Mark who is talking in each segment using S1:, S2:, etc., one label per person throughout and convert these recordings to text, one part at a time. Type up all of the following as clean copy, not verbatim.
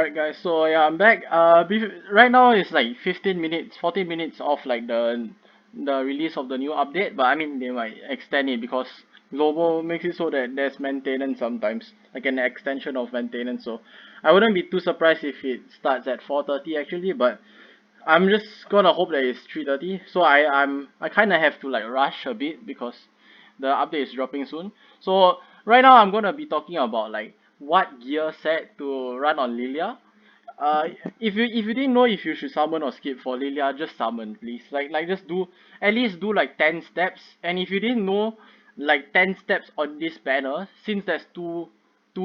S1: Alright guys, so yeah, I'm back. Right now it's like 15 minutes, 14 minutes of like the release of the new update, but I mean they might extend it because global makes it so that there's maintenance sometimes, like an extension of maintenance. So I wouldn't be too surprised if it starts at 4:30 actually, but I'm just gonna hope that it's 3:30. So I kind of have to like rush a bit because the update is dropping soon. So right now I'm gonna be talking about like what gear set to run on LILLIA. Uh, if you didn't know if you should summon or skip for LILLIA, just summon please. Like just do at least do like 10 steps. And if you didn't know like 10 steps on this banner, since there's two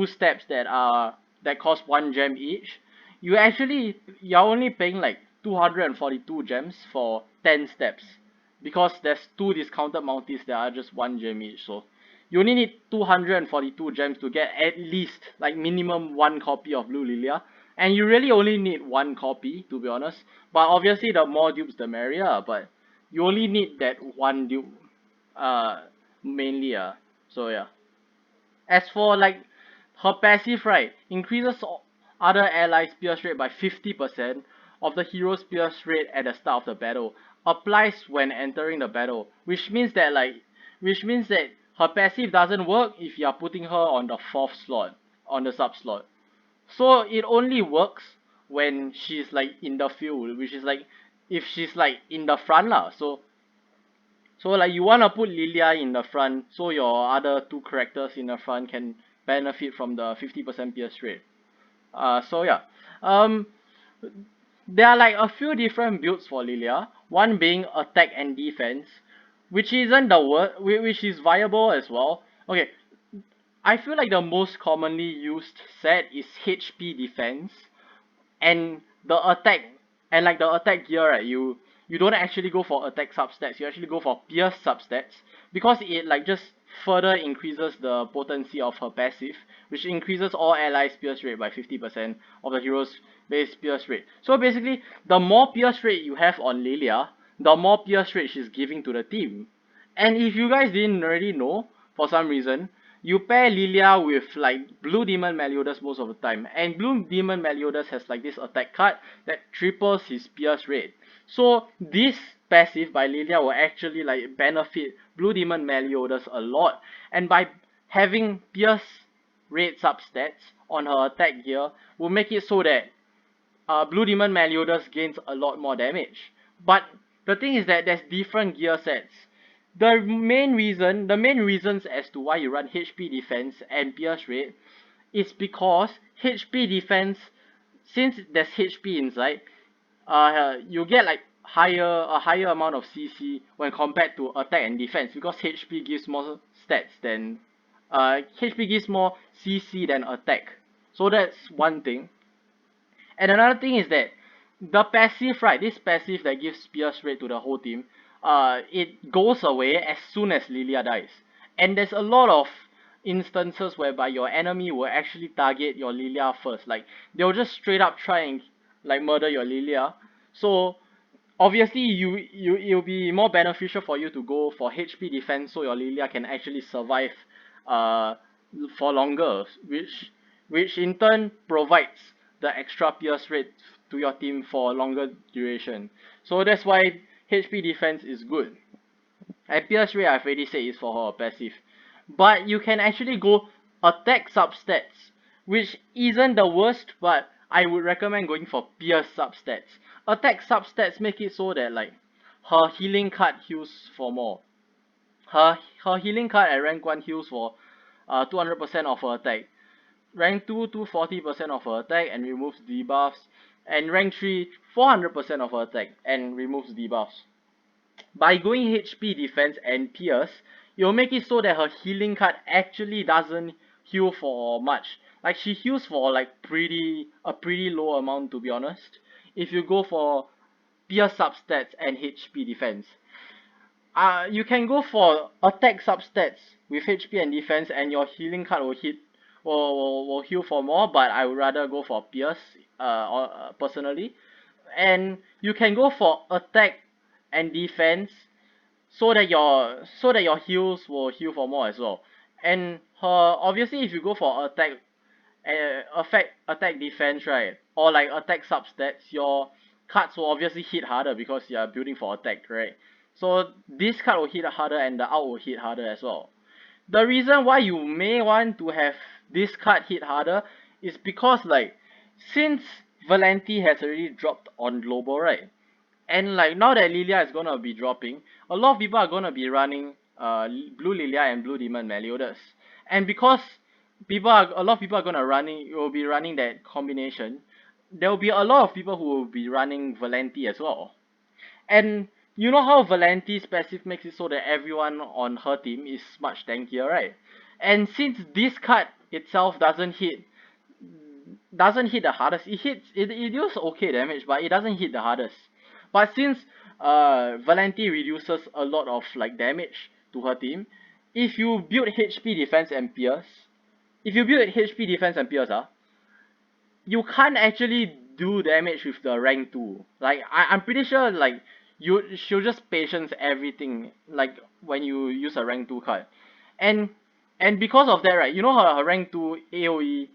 S1: steps that cost 1 gem each, you're only paying like 242 gems for 10 steps because there's two discounted multis that are just 1 gem each. So you only need 242 gems to get at least like minimum one copy of Blue Lilia, and you really only need one copy to be honest. But obviously the more dupes the merrier, but you only need that one dupe uh mainly. So yeah. As for like her passive, right, increases other allies' pierce rate by 50% of the hero's pierce rate at the start of the battle. Applies when entering the battle, which means that her passive doesn't work if you are putting her on the fourth slot, on the sub slot. So it only works when she's like in the field, which is like if she's like in the front lah. So like you wanna put Lilia in the front so your other two characters in the front can benefit from the 50% pierce rate. So yeah. Um there are like a few different builds for Lilia. One being attack and defense, which isn't the word which is viable as well. Okay, I feel like the most commonly used set is HP defense and the attack and like the attack gear, right, you don't actually go for attack substats, you actually go for pierce substats because it like just further increases the potency of her passive, which increases all allies pierce rate by 50% of the hero's base pierce rate. So basically the more pierce rate you have on Lilia, the more pierce rate she's giving to the team. And if you guys didn't already know, for some reason, you pair Lilia with like Blue Demon Meliodas most of the time, and Blue Demon Meliodas has like this attack card that triples his pierce rate. So this passive by Lilia will actually like benefit Blue Demon Meliodas a lot, and by having pierce rate substats on her attack gear will make it so that Blue Demon Meliodas gains a lot more damage. But the thing is that there's different gear sets. The main reasons as to why you run HP defense and pierce rate is because HP defense, since there's HP inside, you get like a higher amount of CC when compared to attack and defense because HP gives more stats than HP gives more CC than attack. So that's one thing. And another thing is that the passive, right, this passive that gives pierce rate to the whole team, it goes away as soon as Lilia dies. And there's a lot of instances whereby your enemy will actually target your Lilia first. Like they'll just straight up try and like murder your Lilia. So obviously it'll be more beneficial for you to go for HP defense so your Lilia can actually survive uh for longer, which in turn provides the extra pierce rate to your team for a longer duration. So that's why HP defense is good. And pierce rate I've already said is for her passive. But you can actually go attack substats, which isn't the worst, but I would recommend going for pierce substats. Attack substats make it so that like her healing card heals for more. Her healing card at rank 1 heals for 200% of her attack. Rank 2 240% of her attack and removes debuffs. And rank 3 400% of her attack and removes debuffs. By going HP defense and pierce, you'll make it so that her healing card actually doesn't heal for much. Like she heals for like a pretty low amount to be honest. If you go for pierce substats and HP defense. You can go for attack substats with HP and defense and your healing card will heal for more, but I would rather go for pierce personally. And you can go for attack and defense so that your heals will heal for more as well. And her obviously if you go for attack affect attack defense, right, or like attack substats, your cards will obviously hit harder because you are building for attack, right? So this card will hit harder and the out will hit harder as well. The reason why you may want to have this card hit harder is because like since Valenti has already dropped on global, right? And like now that Lilia is gonna be dropping, a lot of people are gonna be running blue Lilia and blue Demon Meliodas. And because a lot of people are gonna will be running that combination, there will be a lot of people who will be running Valenti as well. And you know how Valenti's passive makes it so that everyone on her team is much tankier, right? And since this card itself doesn't hit the hardest, it deals okay damage, but it doesn't hit the hardest. But since Valenti reduces a lot of like damage to her team, if you build HP defense and pierce, if you build HP defense and pierce, you can't actually do damage with the rank 2. Like I'm pretty sure like she'll just patience everything like when you use a rank 2 card. And because of that, right, you know her rank 2 AoE,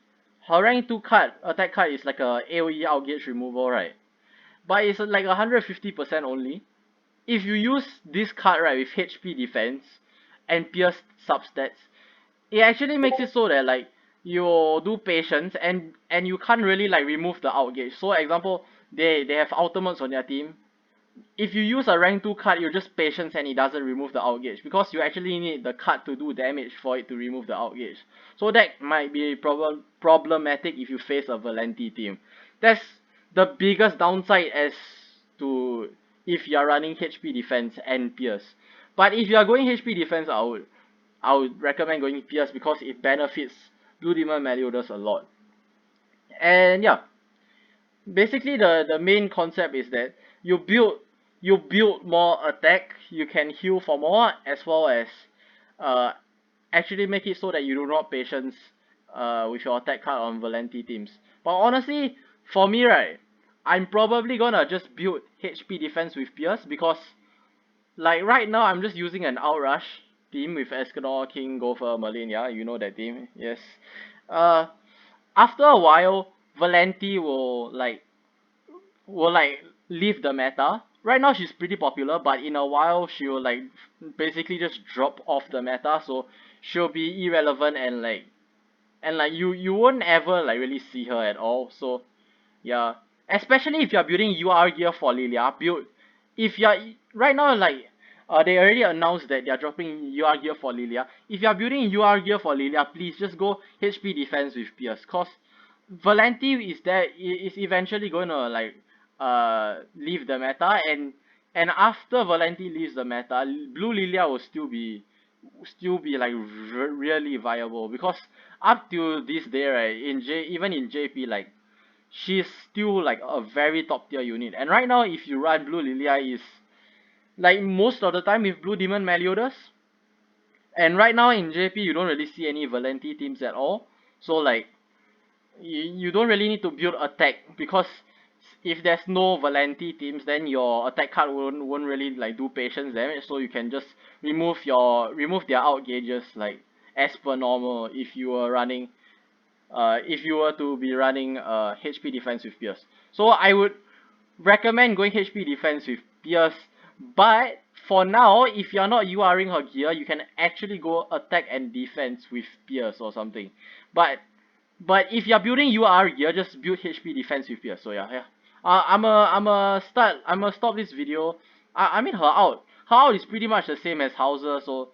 S1: her rank 2 card attack card is like a AoE outgauge removal, right? But it's like 150% only. If you use this card, right, with HP defense and pierce substats, it actually makes it so that like you do patience and you can't really like remove the outgauge. So example, they have ultimates on their team. If you use a rank 2 card, you just patience and it doesn't remove the outgauge because you actually need the card to do damage for it to remove the outgauge. So that might be problematic if you face a Valenti team. That's the biggest downside as to if you are running HP defense and pierce. But if you are going HP defense, I would recommend going pierce because it benefits Blue Demon Meliodas a lot. And yeah, basically the main concept is that you build more attack, you can heal for more, as well as uh actually make it so that you do not patience with your attack card on Valenti teams. But honestly, for me, right, I'm probably gonna just build HP defense with Pierce because like right now I'm just using an Outrush team with Escanor, King, Gopher, Merlin, yeah, you know that team, yes. Uh After a while, Valenti will like leave the meta. Right now she's pretty popular, but in a while she will like basically just drop off the meta, so she'll be irrelevant and like you won't ever like really see her at all. So yeah, especially if you're building UR gear for Lilia, build if you're right now like they already announced that they're dropping UR gear for Lilia. If you're building UR gear for Lilia, please just go HP defense with Pierce, cause Valenti is eventually gonna like leave the meta, and after Valenti leaves the meta, Blue Lilia will still be like really viable because up to this day, right, even in JP, like she's still like a very top tier unit. And right now if you run Blue Lilia is like most of the time with Blue Demon Meliodas, and right now in JP you don't really see any Valenti teams at all. So like you don't really need to build attack because if there's no Valenti teams, then your attack card won't really like do patience damage, so you can just remove their out gauges like as per normal if you were to be running HP defense with Pierce. So I would recommend going HP defense with Pierce, but for now, if you're not URing her gear, you can actually go attack and defense with Pierce or something. But if you're building UR gear, just build HP defense with Pierce. So yeah. I'm a stop this video. I mean her out. Her out is pretty much the same as Hauser, so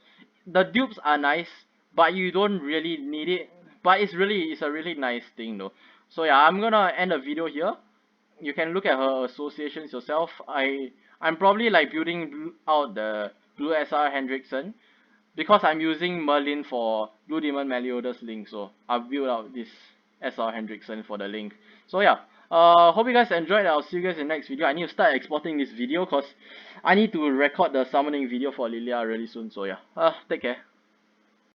S1: the dupes are nice, but you don't really need it. But it's a really nice thing though. So yeah, I'm gonna end the video here. You can look at her associations yourself. I'm probably like building out the Blue SR Hendrickson because I'm using Merlin for Blue Demon Meliodas link, so I'll build out this SR Hendrickson for the link. So yeah, hope you guys enjoyed. I'll see you guys in the next video. I need to start exporting this video because I need to record the summoning video for Lilia really soon. So yeah, take care.